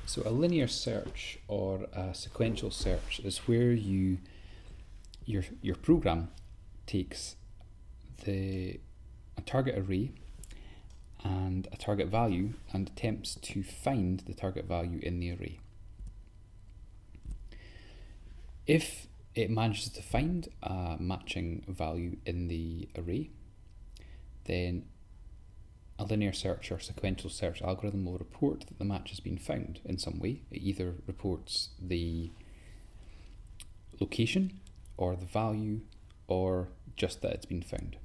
So a linear search or a sequential search is where your program takes a target array and a target value and attempts to find the target value in the array. If it manages to find a matching value in the array, then a linear search or sequential search algorithm will report that the match has been found in some way. It either reports the location or the value or just that it's been found.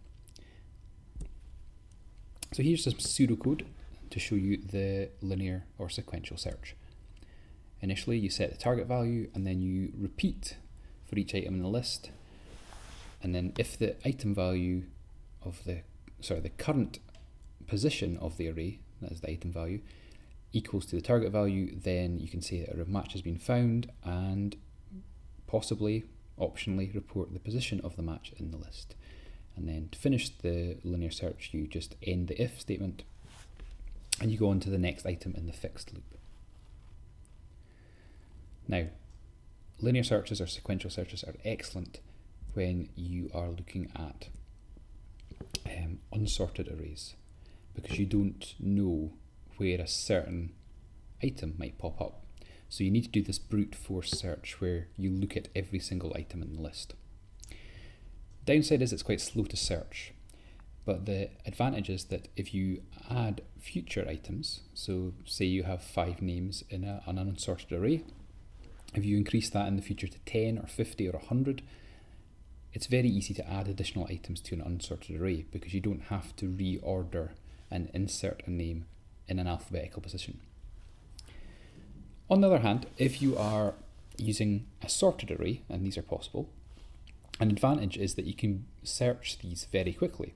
So here's some pseudocode to show you the linear or sequential search. Initially you set the target value and then you repeat for each item in the list, and then if the item value of the current position of the array, that is the item value, equals to the target value, then you can say that a match has been found and possibly, optionally, report the position of the match in the list. And then to finish the linear search, you just end the if statement and you go on to the next item in the fixed loop. Now, linear searches or sequential searches are excellent when you are looking at unsorted arrays, because you don't know where a certain item might pop up. So you need to do this brute force search where you look at every single item in the list. Downside is it's quite slow to search, but the advantage is that if you add future items, so say you have 5 names in an unsorted array, if you increase that in the future to 10 or 50 or 100, it's very easy to add additional items to an unsorted array because you don't have to reorder and insert a name in an alphabetical position. On the other hand, if you are using a sorted array, and these are possible, an advantage is that you can search these very quickly.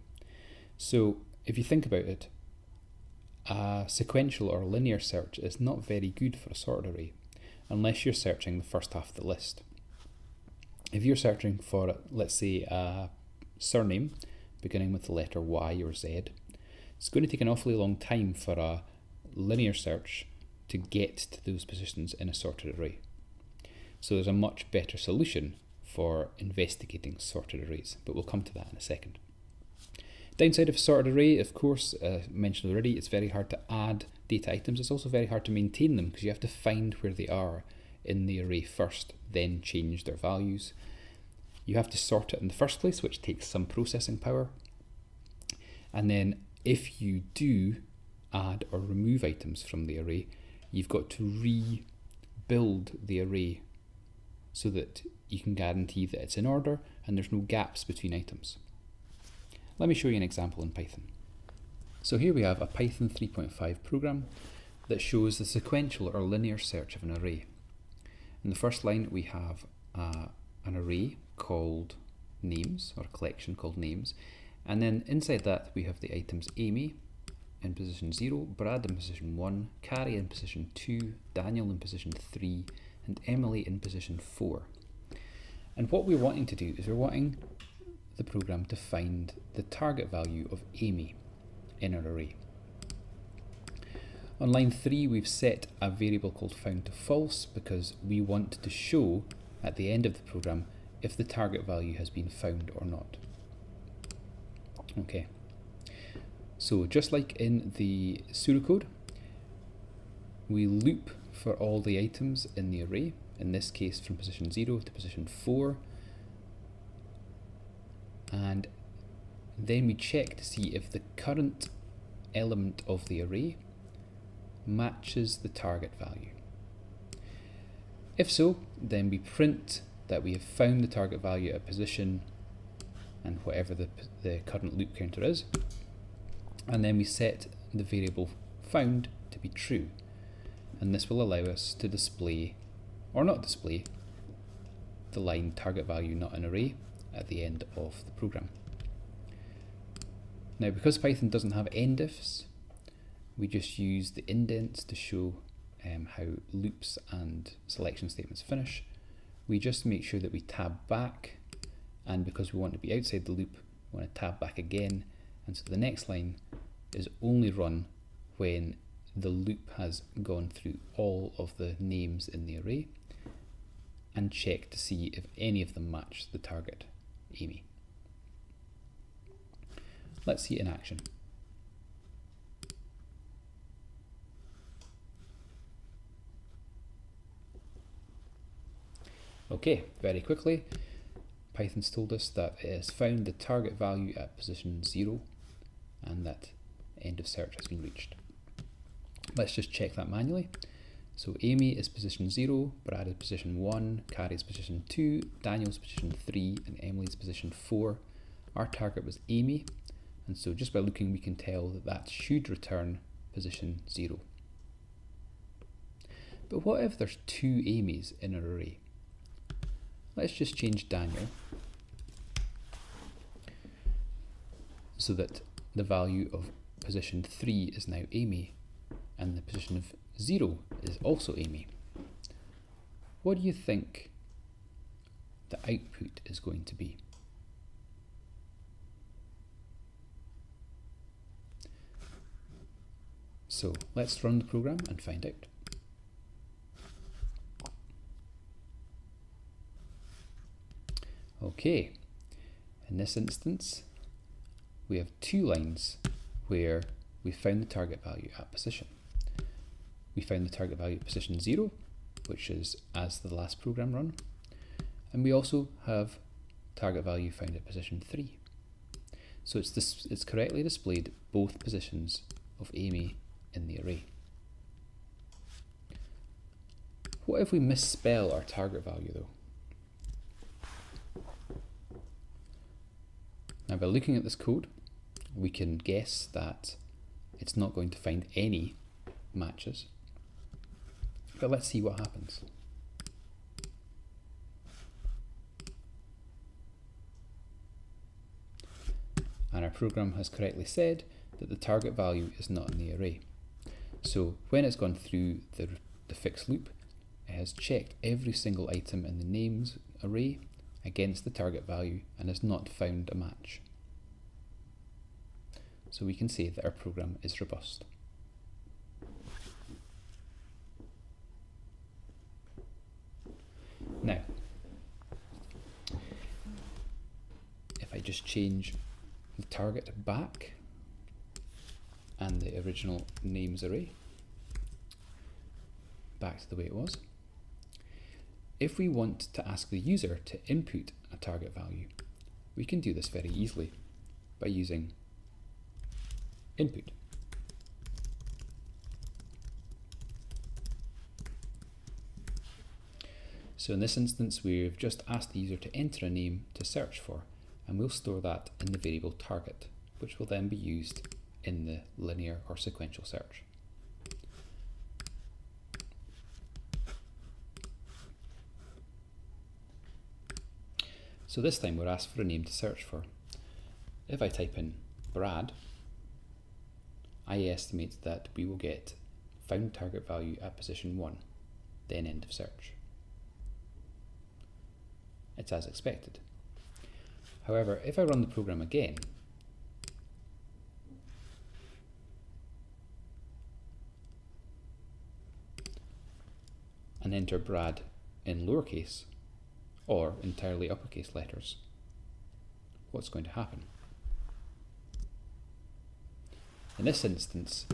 So if you think about it, a sequential or linear search is not very good for a sorted array unless you're searching the first half of the list. If you're searching for, let's say, a surname beginning with the letter Y or Z, it's going to take an awfully long time for a linear search to get to those positions in a sorted array. So there's a much better solution for investigating sorted arrays, but we'll come to that in a second. Downside of a sorted array, of course, mentioned already, it's very hard to add data items. It's also very hard to maintain them because you have to find where they are in the array first, then change their values. You have to sort it in the first place, which takes some processing power. And then if you do add or remove items from the array, you've got to rebuild the array so that you can guarantee that it's in order and there's no gaps between items. Let me show you an example in Python. So here we have a Python 3.5 program that shows the sequential or linear search of an array. In the first line we have an array called names, or a collection called names, and then inside that we have the items Amy in position 0, Brad in position 1, Carrie in position 2, Daniel in position 3, and Emily in position 4. And what we're wanting to do is we're wanting the program to find the target value of Amy in our array. On line 3 we've set a variable called found to false because we want to show at the end of the program if the target value has been found or not. Okay, so just like in the pseudocode, we loop for all the items in the array, in this case from position 0 to position 4, and then we check to see if the current element of the array matches the target value. If so, then we print that we have found the target value at position and whatever the current loop counter is, and then we set the variable found to be true, and this will allow us to display or not display the line target value not an array at the end of the program. Now because Python doesn't have end ifs, we just use the indents to show how loops and selection statements finish. We just make sure that we tab back, and because we want to be outside the loop, we want to tab back again, and so the next line is only run when the loop has gone through all of the names in the array and check to see if any of them match the target, Amy. Let's see it in action. Okay, very quickly, Python's told us that it has found the target value at position 0 and that end of search has been reached. Let's just check that manually. So Amy is position 0, Brad is position 1, Carrie is position 2, Daniel's position 3, and Emily's position 4. Our target was Amy, and so just by looking we can tell that that should return position 0. But what if there's 2 Amy's in our array? Let's just change Daniel so that the value of position 3 is now Amy and the position of 0 is also Amy. What do you think the output is going to be? So let's run the program and find out. Okay, in this instance, we have 2 lines where we found the target value at position. We found the target value at position 0, which is as the last program run, and we also have target value found at position 3. So it's correctly displayed both positions of Amy in the array. What if we misspell our target value though? Now by looking at this code, we can guess that it's not going to find any matches. But let's see what happens. And our program has correctly said that the target value is not in the array. So when it's gone through the fixed loop, it has checked every single item in the names array against the target value and has not found a match. So we can say that our program is robust. Now, if I just change the target back and the original names array back to the way it was, if we want to ask the user to input a target value, we can do this very easily by using input. So in this instance, we've just asked the user to enter a name to search for, and we'll store that in the variable target, which will then be used in the linear or sequential search. So this time we're asked for a name to search for. If I type in Brad, I estimate that we will get found target value at position 1, then end of search. It's as expected. However, if I run the program again, and enter Brad in lowercase or entirely uppercase letters, what's going to happen? In this instance,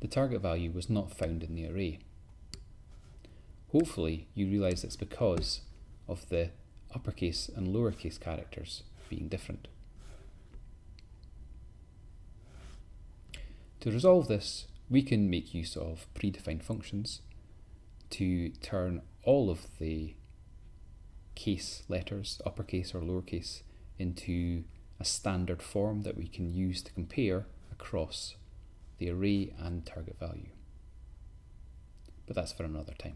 the target value was not found in the array. Hopefully you realise it's because of the uppercase and lowercase characters being different. To resolve this, we can make use of predefined functions to turn all of the case letters, uppercase or lowercase, into a standard form that we can use to compare across the array and target value. But that's for another time.